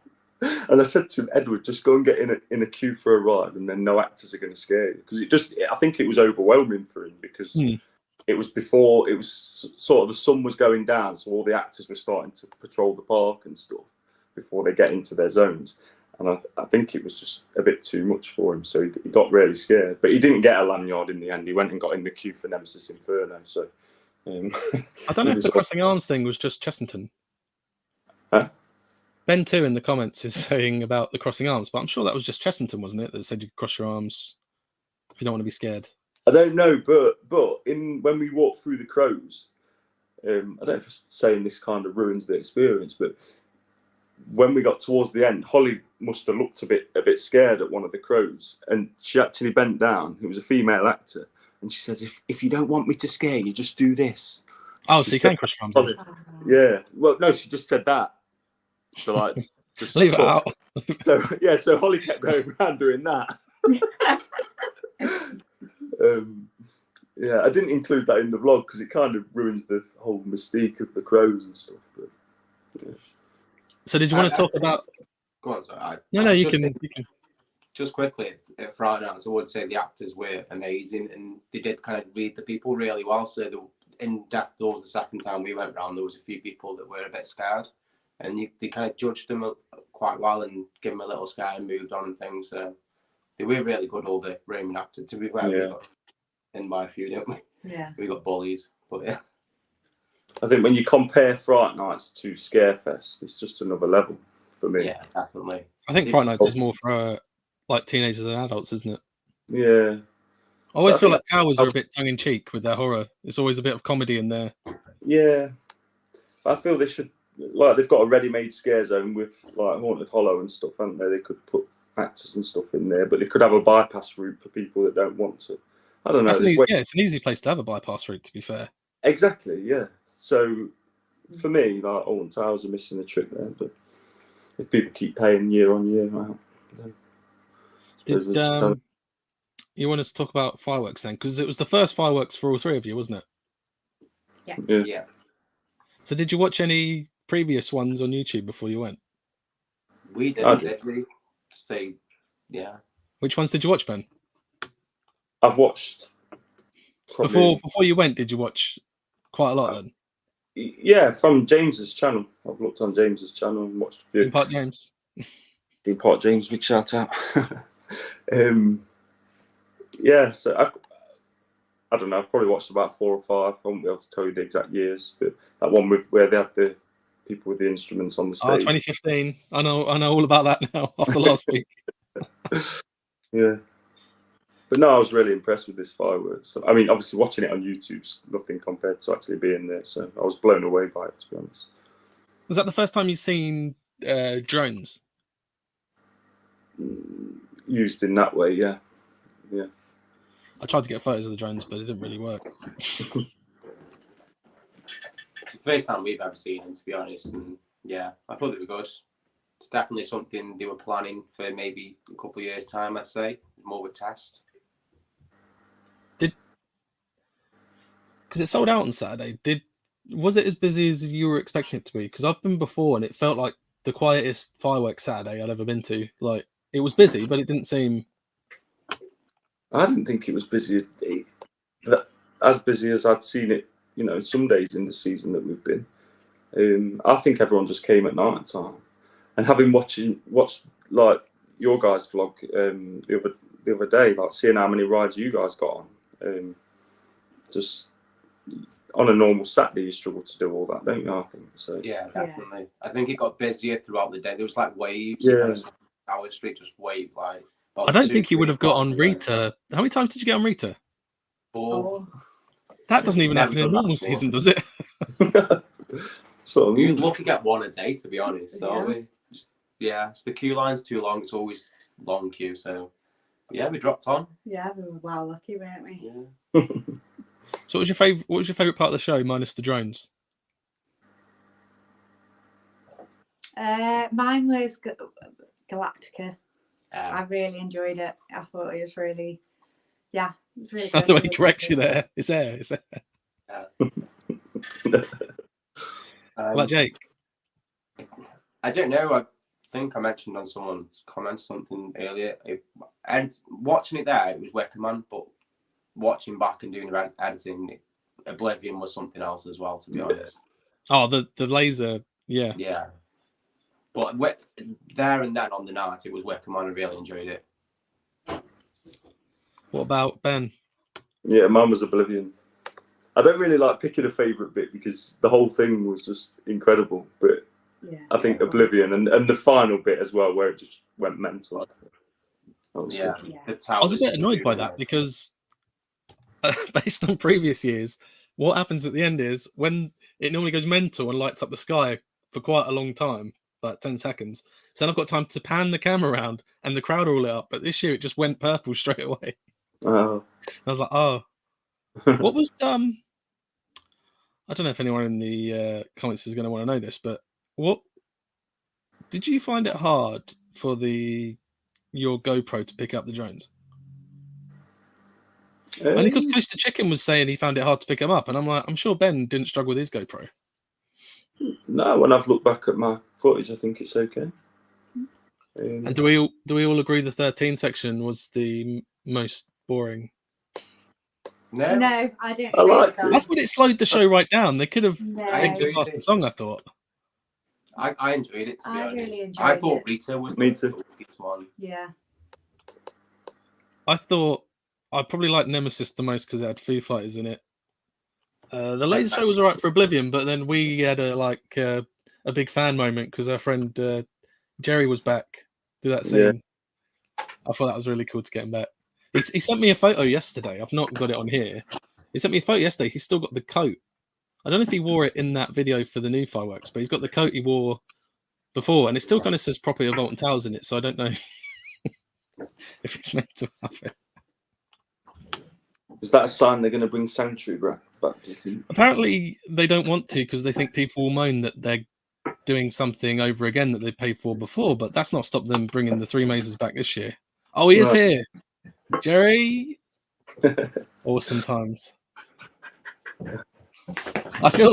And I said to him, Edward, just go and get in a queue for a ride, and then no actors are going to scare you. Because I think it was overwhelming for him because it was before, it was sort of the sun was going down, so all the actors were starting to patrol the park and stuff before they get into their zones. And I think it was just a bit too much for him, so he got really scared. But he didn't get a lanyard in the end. He went and got in the queue for Nemesis Inferno. So. I don't know if the crossing arms thing was just Chessington. Huh? Ben 2 in the comments is saying about the crossing arms, but I'm sure that was just Chessington, wasn't it? That said you could cross your arms if you don't want to be scared. I don't know, but when we walked through the crows, I don't know if saying this kind of ruins the experience, but when we got towards the end, Hollie must have looked a bit scared at one of the crows, and she actually bent down. It was a female actor. And she says, if you don't want me to scare you, just do this. Oh, so you can cross your arms. Yeah. Well, no, she just said that. So, like, just leave it out. So Hollie kept going around doing that. Yeah, I didn't include that in the vlog because it kind of ruins the whole mystique of the crows and stuff. But, yeah. So did you want to talk about... Go on, sorry. No, you can. just quickly, at Friday nights, I would say the actors were amazing, and they did kind of read the people really well. So in Death Doors, the second time we went round, there was a few people that were a bit scared, and they kind of judged them quite well and gave them a little scare and moved on and things. So they were really good, all the Roman actors. To be fair, we got in by a few, didn't we? Yeah. We got bullied, but yeah. I think when you compare Fright Nights to Scarefest, it's just another level for me. Yeah, definitely. I think Fright Nights is more for like teenagers and adults, isn't it? Yeah. I always feel like Towers are a bit tongue in cheek with their horror. There's always a bit of comedy in there. Yeah. I feel they should, like, they've got a ready-made scare zone with like Haunted Hollow and stuff, haven't they? They could put actors and stuff in there, but they could have a bypass route for people that don't want to. I don't know. It's an easy place to have a bypass route, to be fair. Exactly, yeah. So for me, like, Alton Towers are missing the trick there, but if people keep paying year on year, well, Did you want us to talk about fireworks then? Because it was the first fireworks for all three of you, wasn't it? Yeah. So did you watch any previous ones on YouTube before you went? We did. Yeah. Which ones did you watch, Ben? I've watched before you went. Did you watch quite a lot then? Yeah, from James's channel. I've looked on James's channel and watched a few. Theme Park James. Theme Park James, big shout out. Yeah, so I don't know. I've probably watched about 4 or 5. I won't be able to tell you the exact years, but that one where they had the people with the instruments on the stage. 2015. I know all about that now after last week. Yeah. But no, I was really impressed with this fireworks. I mean, obviously watching it on YouTube's nothing compared to actually being there. So I was blown away by it, to be honest. Was that the first time you've seen drones? Used in that way, yeah. Yeah. I tried to get photos of the drones, but it didn't really work. It's the first time we've ever seen them, to be honest. And yeah, I thought they were good. It's definitely something they were planning for maybe a couple of years' time, I'd say. More of a test. Because it sold out on Saturday. Was it as busy as you were expecting it to be? Because I've been before and it felt like the quietest fireworks Saturday I'd ever been to. Like, it was busy, but it didn't seem... I didn't think it was as busy as I'd seen it, some days in the season that we've been. I think everyone just came at night time. And having watched like your guys' vlog the other day, like seeing how many rides you guys got on, just on a normal Saturday you struggle to do all that, don't you? I think so. Yeah, definitely. Yeah. I think it got busier throughout the day. There was like waves. Yeah. Our street just waved like. I don't think you would have got on Rita. How many times did you get on Rita? 4. That doesn't even happen in a normal season, does it? So you're looking at 1 a day, to be honest. So yeah, the queue line's too long. It's always long queue. So yeah, we dropped on. Yeah, we were well lucky, weren't we? Yeah. So what was your favourite part of the show, minus the drones? Mine was Galactica. I really enjoyed it. I thought it was really, it was really good. The way he corrects you there. It's there. About Jake? I don't know. I think I mentioned on someone's comment something earlier. And watching it there, it was Wickerman, but watching back and doing the editing, Oblivion was something else as well, to be honest. Oh, the laser, yeah. Yeah. But there and then on the night, it was Wickerman. I really enjoyed it. What about Ben? Yeah, mine was Oblivion. I don't really like picking a favourite bit because the whole thing was just incredible. But I think Oblivion and the final bit as well, where it just went mental. I was a bit annoyed by that because based on previous years, what happens at the end is when it normally goes mental and lights up the sky for quite a long time, like 10 seconds. So then I've got time to pan the camera around and the crowd are all lit up. But this year it just went purple straight away. I was like, what was I don't know if anyone in the comments is going to want to know this, but what did you find it hard for your GoPro to pick up the drones? Only because Close to Chicken was saying he found it hard to pick them up, and I'm like, I'm sure Ben didn't struggle with his GoPro. No, when I've looked back at my footage, I think it's okay. And do we all agree the 13 section was the most boring? No, No, I don't. I liked agree it. I with thought it slowed the show right down. They could have that. picked No, a faster song, I thought. I enjoyed it, to be I honest. really I enjoyed thought it. Rita was Me the too. weakest one. yeah. I thought I probably liked Nemesis the most because it had Foo Fighters in it. The laser show was alright for Oblivion, but then we had a big fan moment because our friend Jerry was back. Do that scene. Yeah. I thought that was really cool to get him back. He sent me a photo yesterday. I've not got it on here. He sent me a photo yesterday. He's still got the coat. I don't know if he wore it in that video for the new fireworks, but he's got the coat he wore before, and it still kind of says property of Alton Towers in it. So I don't know if it's meant to have it. Is that a sign they're going to bring Sanctuary back, do you think? Apparently, they don't want to because they think people will moan that they're doing something over again that they paid for before, but that's not stopped them bringing the three mazes back this year. Oh, he is here. Jerry. Awesome times. I feel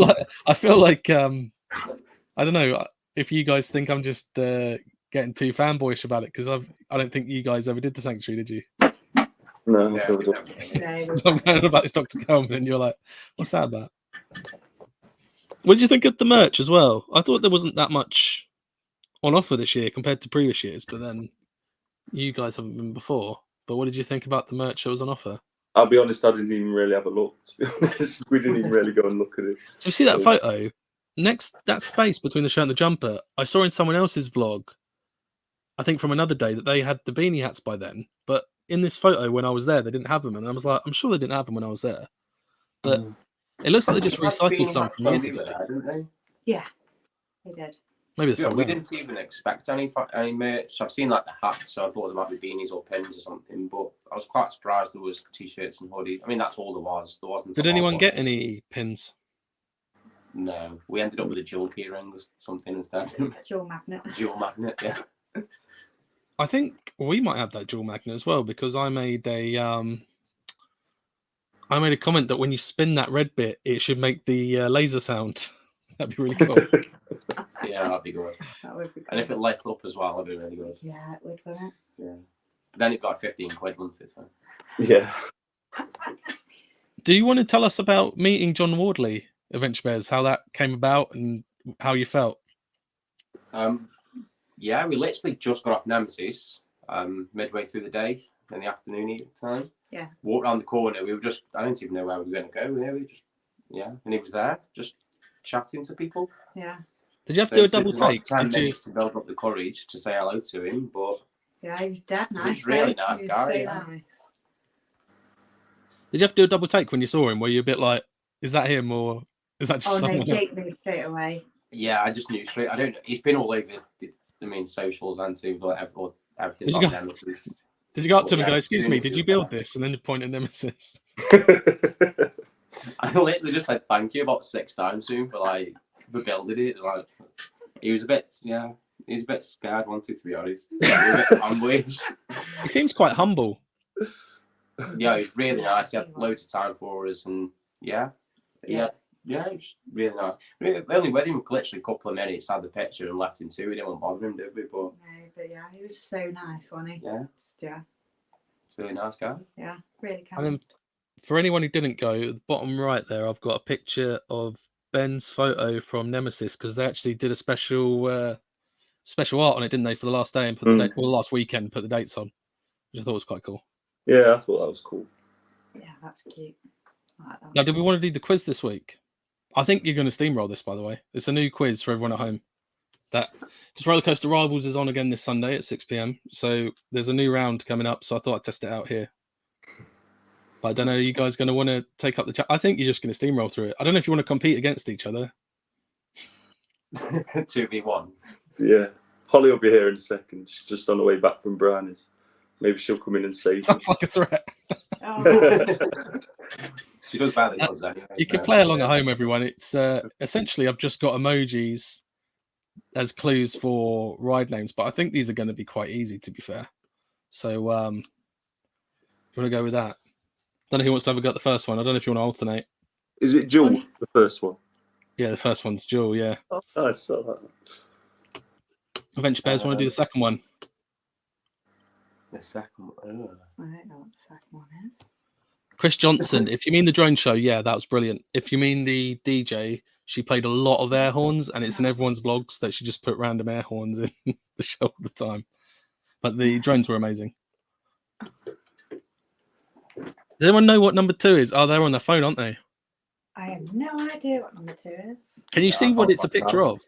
like I don't know if you guys think I'm just getting too fanboyish about it because I don't think you guys ever did the Sanctuary, did you? No. Yeah, never done. No. So I'm going about this Dr. Coleman and you're like, what's that about? What did you think of the merch as well? I thought there wasn't that much on offer this year compared to previous years, but then you guys haven't been before. But what did you think about the merch that was on offer? I'll be honest, I didn't even really have a look, to be honest. We didn't even really go and look at it. So you see that photo? Next, that space between the shirt and the jumper, I saw in someone else's vlog, I think from another day, that they had the beanie hats by then. But in this photo, when I was there, they didn't have them. And I was like, I'm sure they didn't have them when I was there. But it looks like they just recycled some from years ago. Didn't they? Yeah, they did. Maybe there's Yeah, some we there. didn't even expect any merch. I've seen like the hats, so I thought there might be beanies or pins or something. But I was quite surprised there was t-shirts and hoodies. I mean, that's all there was. There wasn't. Did anyone get any pins? No, we ended up with a jewel key ring or something instead. Jewel magnet. Jewel magnet, yeah. I think we might have that jewel magnet as well because I made a comment that when you spin that red bit, it should make the laser sound. That'd be really cool. Yeah, that'd be good. That would be good. And if it lights up as well, that'd be really good. Yeah, it would, wouldn't it? Yeah. But then it got 15 quid, wasn't it? So. Yeah. Do you want to tell us about meeting John Wardley, Adventure Bears, how that came about and how you felt? Yeah, we literally just got off Nemesis midway through the day in the afternoon time. Yeah. Walked around the corner. We were just, I didn't even know where we were going to go. Yeah, and he was there just chatting to people. Yeah. Did you have to So do a it double took about take? 10 Did you? minutes to build up the courage to say hello to him, but Yeah, he was dead nice. He's really though. nice He was guy, so yeah. nice. Did you have to do a double take when you saw him? Were you a bit like, is that him or is that just Oh no, someone else? Jake knew straight away. yeah, I just knew straight. I don't know. He's been all over the main socials and to everything. Did you about go- Nemesis. Did you go up to him Yeah, and go, excuse as soon me, as did he you was build there. this? And then you point at Nemesis. I literally just said thank you about 6 times to him for building it. Like he was a bit, he was a bit scared, wanted to be honest. He was a bit ambushed. He seems quite humble. Yeah, he's really nice. He had loads of time for us, and yeah, he was really nice. We only with him literally a couple of minutes, had the picture, and left him too. We didn't want to bother him, did we? But No, but yeah, he was so nice, wasn't he? yeah, Just, yeah, he's a really nice guy. yeah, really And kind. then for anyone who didn't go, at the bottom right there, I've got a picture of Ben's photo from Nemesis because they actually did a special art on it, didn't they, for the last day and put the date, well, last weekend, put the dates on, which I thought was quite cool. Yeah, I thought that was cool. Yeah, that's cute. I like that. Now, do we want to do the quiz this week? I think you're going to steamroll this, by the way. It's a new quiz for everyone at home. That just Roller Coaster Rivals is on again this Sunday at 6 p.m. So there's a new round coming up. So I thought I'd test it out here. But I don't know. Are you guys going to want to take up the chat? I think you're just going to steamroll through it. I don't know if you want to compete against each other. 2v1. Yeah. Holly will be here in a second. She's just on the way back from Brownies. Maybe she'll come in and save me. Sounds like a threat. Oh, She does badly anyway. You can play along at home, everyone. It's essentially I've just got emojis as clues for ride names, but I think these are going to be quite easy, to be fair. So you want to go with that? Don't know who wants to have a go at the first one. I don't know if you want to alternate. Is it Jewel, the first one? Yeah, the first one's Jewel. Yeah. Oh, nice. I like that. Adventure Bears want to do the second one. The second one. I don't know what the second one is. Chris Johnson. If you mean the drone show, yeah, that was brilliant. If you mean the DJ, she played a lot of air horns, and it's in everyone's vlogs that she just put random air horns in the show all the time. But the drones were amazing. Does anyone know what number 2 is? Oh, they're on their phone, aren't they? I have no idea what number 2 is. Can you see what it's a picture of?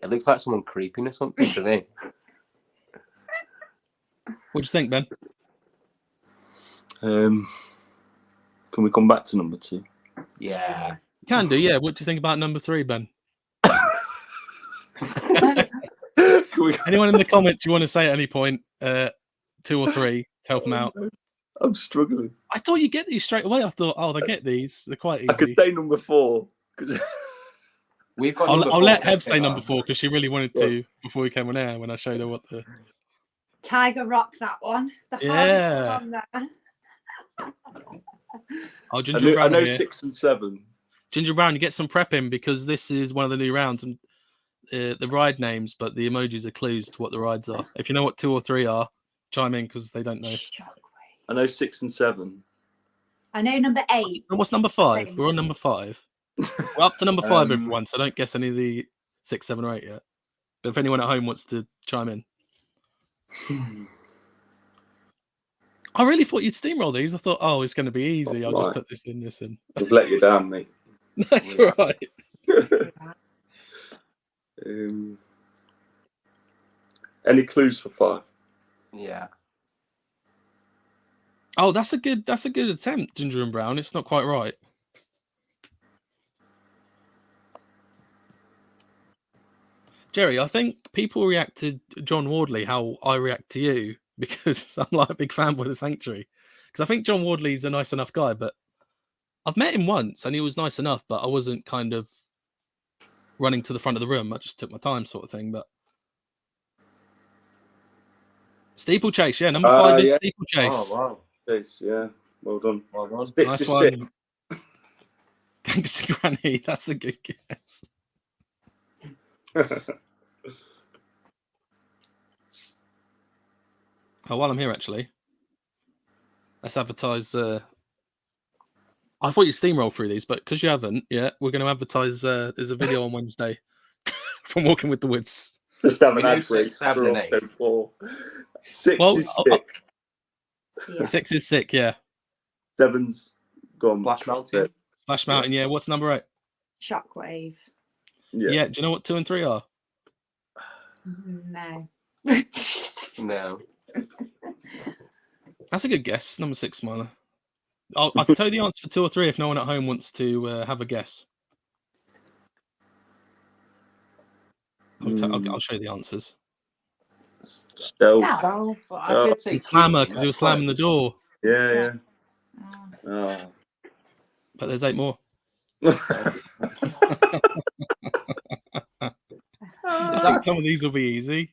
It looks like someone creeping or something to me. What do you think, Ben? Can we come back to number 2? Yeah. Can do, yeah. What do you think about number 3, Ben? Anyone in the comments you want to say at any point, 2 or 3, to help them out? I'm struggling. I thought you'd get these straight away. I thought, oh, they get these. They're quite easy. I could say number 4. We've got I'll let Hev say number 4 because she really wanted to before we came on air when I showed her what the... Tiger Rock, that one. The Yeah. hardest one there. Oh, Ginger Brown I know here. 6 and 7. Ginger Brown, you get some prep in because this is one of the new rounds and the ride names, but the emojis are clues to what the rides are. If you know what 2 or 3 are, chime in because they don't know. I know 6 and 7. I know number 8. What's number 5? We're on number 5. We're up to number 5, everyone, so don't guess any of the 6, 7, or 8 yet. But if anyone at home wants to chime in. I really thought you'd steamroll these. I thought, oh, it's going to be easy. I'll just put this in, this in. We've let you down, mate. That's all right. Any clues for 5? Yeah. Oh, that's a good attempt, Ginger and Brown. It's not quite right. Jerry, I think people react to John Wardley how I react to you because I'm like a big fanboy of the Sanctuary. Because I think John Wardley's a nice enough guy, but I've met him once and he was nice enough, but I wasn't kind of running to the front of the room. I just took my time, sort of thing. But Steeplechase, yeah, number 5 is Steeplechase. Oh, wow. Chase, yeah. Well done. Well done. 6 Nice is one. 6. Gangster Granny, that's a good guess. Oh, while I'm here, actually, let's advertise. I thought you'd steamroll through these, but because you haven't yet, we're going to advertise. There's a video on Wednesday from Walking with the Woods. Just have an We know ad break. 6, 7 and 8. 4. 6 Well, is sick. Yeah. 6 is sick, yeah. 7's gone. Splash Mountain. Splash Mountain, yeah. What's number 8? Shockwave. Yeah. Do you know what 2 and 3 are? No. No. That's a good guess. Number 6, Smiler. I can tell you the answer for 2 or 3 if no one at home wants to have a guess. I'll show you the answers. Stealth. Yeah. I did say Slammer because he was slamming the door. Yeah. Oh. Oh. But there's 8 more. I think some of these will be easy.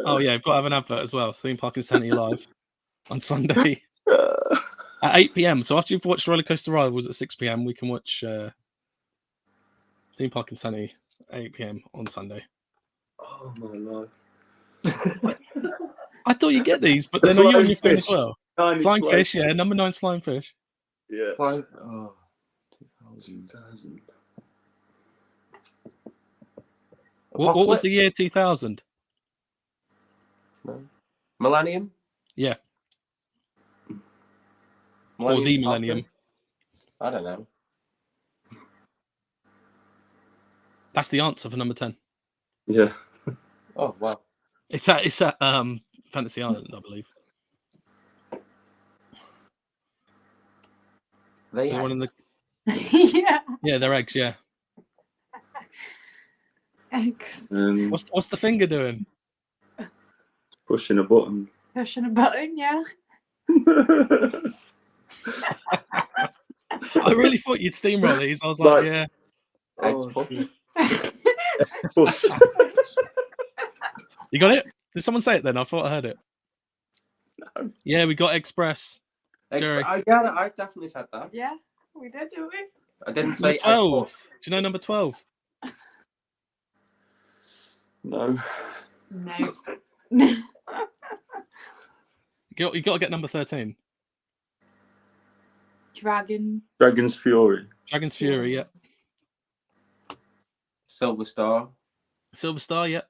Oh yeah, I've got to have an advert as well. Theme Park Insanity live on Sunday at 8 p.m. So after you've watched Roller Coaster Rivals at 6 p.m, we can watch Theme Park Insanity at 8 p.m. on Sunday. Oh my life. I thought you'd get these, but then are you on your phone as well? Flying Flying Fish, yeah. Number 9 Flying Fish. Yeah. 2000. What was the year 2000? No. Millennium? Yeah. Or the Millennium. I don't know. That's the answer for number 10. Yeah. Oh, wow. It's at Fantasy Island, I believe. They So one in the... Yeah. Yeah, they're eggs, yeah. Eggs. What's the finger doing? Pushing a button. Pushing a button, yeah. I really thought you'd steamroll these. I was like, yeah. Oh, Push. You got it? Did someone say it then? I thought I heard it. No. Yeah, we got Express. Jerry. I got it. I definitely said that. Yeah, we did, didn't we? I didn't Number say 12. Do you know number 12? no. No. got to get number 13. Dragon's Fury. Dragon's Fury, yeah. Silver Star. Silver Star, yeah.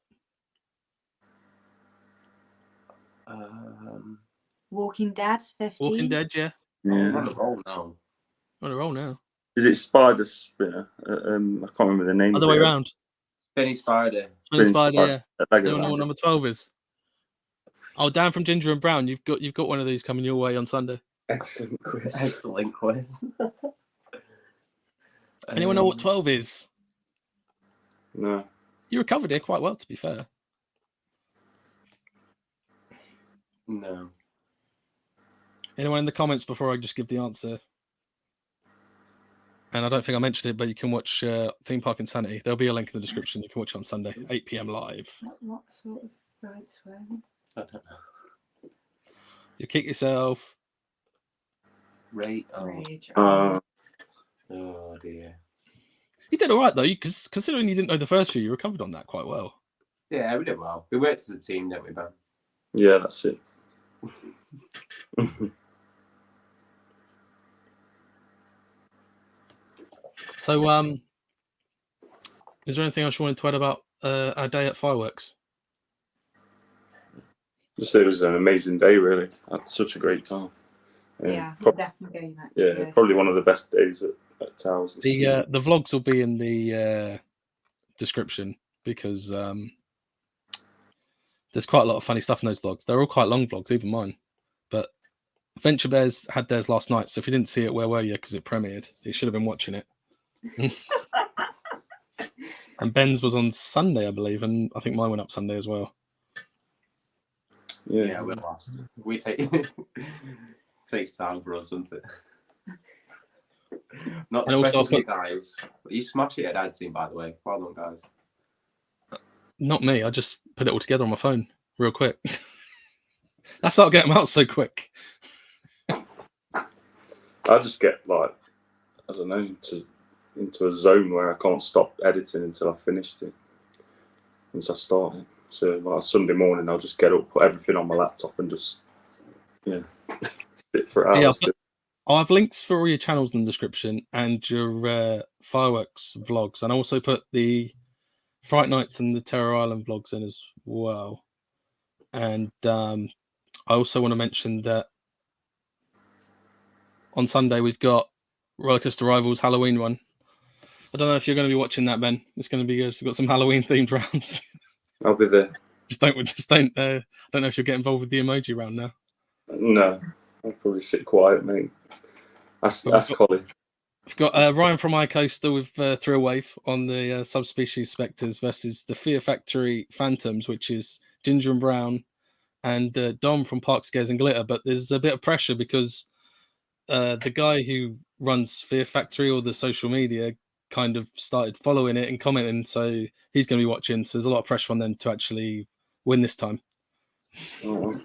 Walking Dead, 15. Walking Dead, yeah. Yeah. On a roll now. On a roll now. Is it Spider Spinner? I can't remember the name. Other of way it. around. Spinny Spider. Spinning Spider, yeah. I You don't know what number 12 is. Oh, Dan from Ginger and Brown, you've got one of these coming your way on Sunday. Excellent quiz. Excellent quiz. Anyone know what 12 is? No. You recovered it quite well, to be fair. No. Anyone in the comments before I just give the answer? And I don't think I mentioned it, but you can watch Theme Park Insanity. There'll be a link in the description. You can watch it on Sunday, 8 p.m. live. What sort of rides were I don't know. You kick yourself. Rage. Rage. Oh dear. You did all right, though, because considering you didn't know the first few, you recovered on that quite well. Yeah, we did well. We worked as a team, didn't we, Ben? Yeah, that's it. So, is there anything else you wanted to add about our day at Fireworks? Just it was an amazing day, really. I had such a great time. Yeah, we'll definitely go next year. Probably one of the best days at Towers this season. The vlogs will be in the description because there's quite a lot of funny stuff in those vlogs. They're all quite long vlogs, even mine. But Venture Bears had theirs last night, so if you didn't see it, where were you? Because it premiered. You should have been watching it. And Ben's was on Sunday, I believe, and I think mine went up Sunday as well. Yeah, we're lost. We take takes time for us, doesn't it? Not And also especially guys. You smashed it at Ad Team, by the way. Well done, guys. Not me. I just put it all together on my phone real quick. That's how I get them out so quick. I just get I don't know, into a zone where I can't stop editing until I've finished it. Once I start it. So Sunday morning, I'll just get up, put everything on my laptop, and just sit for hours. Yeah, I'll have links for all your channels in the description and your Fireworks vlogs, and I also put the Fright Nights and the Terror Island vlogs in as well. And I also want to mention that on Sunday we've got Rollercoaster Rivals Halloween run. I don't know if you're going to be watching that, Ben. It's going to be good. We've got some Halloween themed rounds. I'll be there. Don't. I don't know if you'll get involved with the emoji round now. No, I'll probably sit quiet, mate. Ask Hollie. We've got Ryan from iCoaster with Thrill Wave on the subspecies Spectres versus the Fear Factory Phantoms, which is Ginger and Brown, and Dom from Park Scares and Glitter. But there's a bit of pressure because the guy who runs Fear Factory, or the social media, kind of started following it and commenting, so he's going to be watching. So there's a lot of pressure on them to actually win this time. Oh.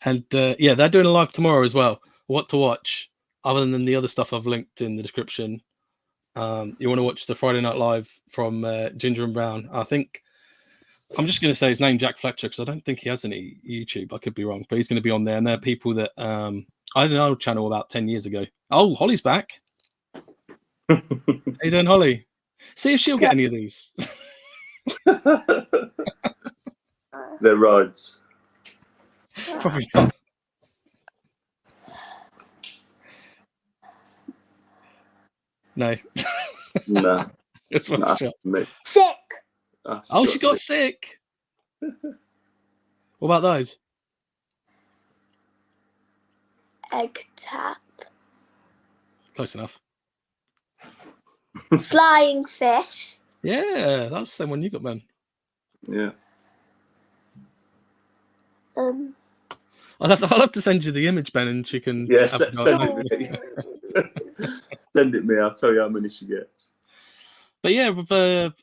And yeah, they're doing a live tomorrow as well. What to watch other than the other stuff I've linked in the description? You want to watch the Friday Night Live from Ginger and Brown? I think I'm just going to say his name, Jack Fletcher, because I don't think he has any YouTube. I could be wrong, but he's going to be on there. And they're people that I had an old channel about 10 years ago. Oh, Hollie's back. How you doing, Hollie? See if she'll get any of these. They're rides. Probably not. No. No. Just one shot. Mate. Sick. Oh, she got sick. What about those? Egg tap. Close enough. Flying fish. Yeah, that's the same one you got, man. Yeah. I'll have to send you the image, Ben, and she can. Yeah, have send it me. Send it me. I'll tell you how many she gets. But yeah,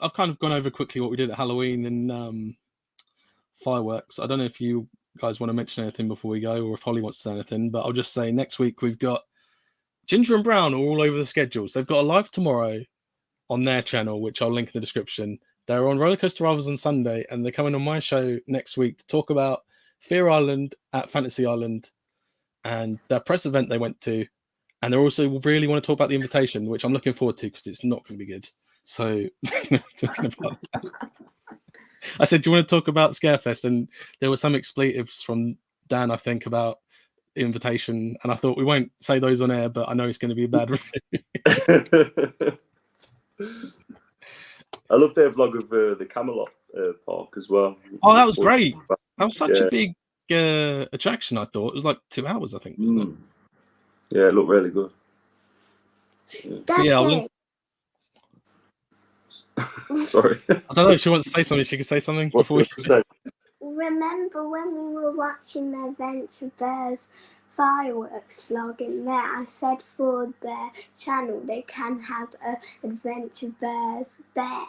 I've kind of gone over quickly what we did at Halloween and Fireworks. I don't know if you guys want to mention anything before we go, or if Hollie wants to say anything, but I'll just say next week we've got Ginger and Brown all over the schedules. They've got a live tomorrow on their channel, which I'll link in the description. They're on Rollercoaster Rivals on Sunday, and they're coming on my show next week to talk about Fear Island at Fantasy Island and their press event they went to. And they also really want to talk about the invitation, which I'm looking forward to because it's not going to be good. So, talking about that. I said, do you want to talk about Scarefest? And there were some expletives from Dan, I think, about the invitation. And I thought we won't say those on air, but I know it's going to be a bad review. I love their vlog of the Camelot park as well. Oh, that was great. That was such a big attraction, I thought. It was like 2 hours, I think, wasn't it? Yeah, it looked really good. Daddy, Sorry. I don't know if she wants to say something. She can say something before we say? remember when we were watching the Adventure Bears fireworks vlog in there? I said for their channel they can have a Adventure Bears bear.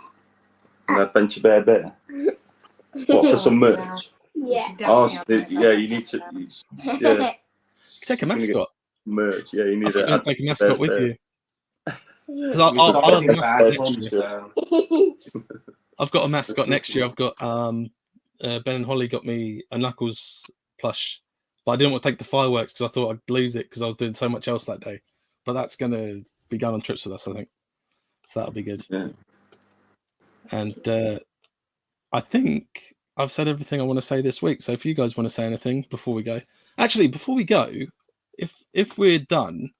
An Adventure Bear? What, for some merch? Yeah. Oh, so you need to. Yeah. take a mascot. Merch, yeah, you need to take a mascot with you. Yeah. I'll have a mascot next year. So, I've got a mascot next year. I've got Ben Hollie got me a Knuckles plush, but I didn't want to take the fireworks because I thought I'd lose it because I was doing so much else that day. But that's going to be going on trips with us, I think. So that'll be good. Yeah. And I think I've said everything I want to say this week. So if you guys want to say anything before we go, actually, before we go, if we're done,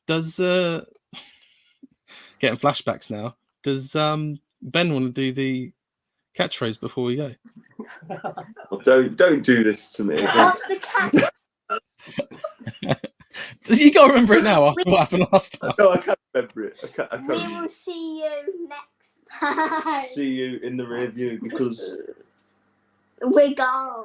does getting flashbacks now? Does Ben want to do the catchphrase before we go? Well, don't do this to me. What's the catch? You got to remember it now after what happened last time. No, I can't remember it. I can't. We will see you next time. See you in the rear view because We're gone.